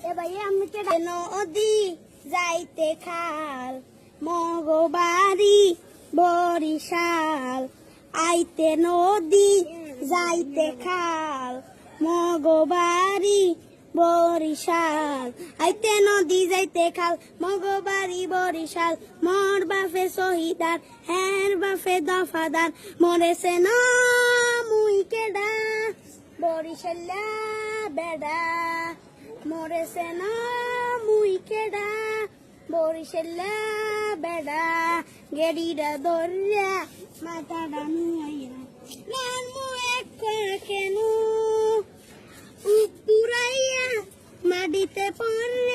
এ ভাই আমি নদী যাইতে খাল মগবাড়ি বরিশাল আইতে নদী যাইতে খাল মগবাড়ি বরিশাল আইতে নদী যাইতে খাল মগবাড়ি বরিশাল মোর বাফে শহীদার হের বাফে দফাদার মরেছে না মুই কেডা বরিশাল্লা বেডা মরেছে না মুই কেডা বরিশাল্লা বেডা গেড়িটা দরিয়া মাথাটা নুয়াইয়া নান মু এক কেন উপুরাইয়া মাটিতে পড়ে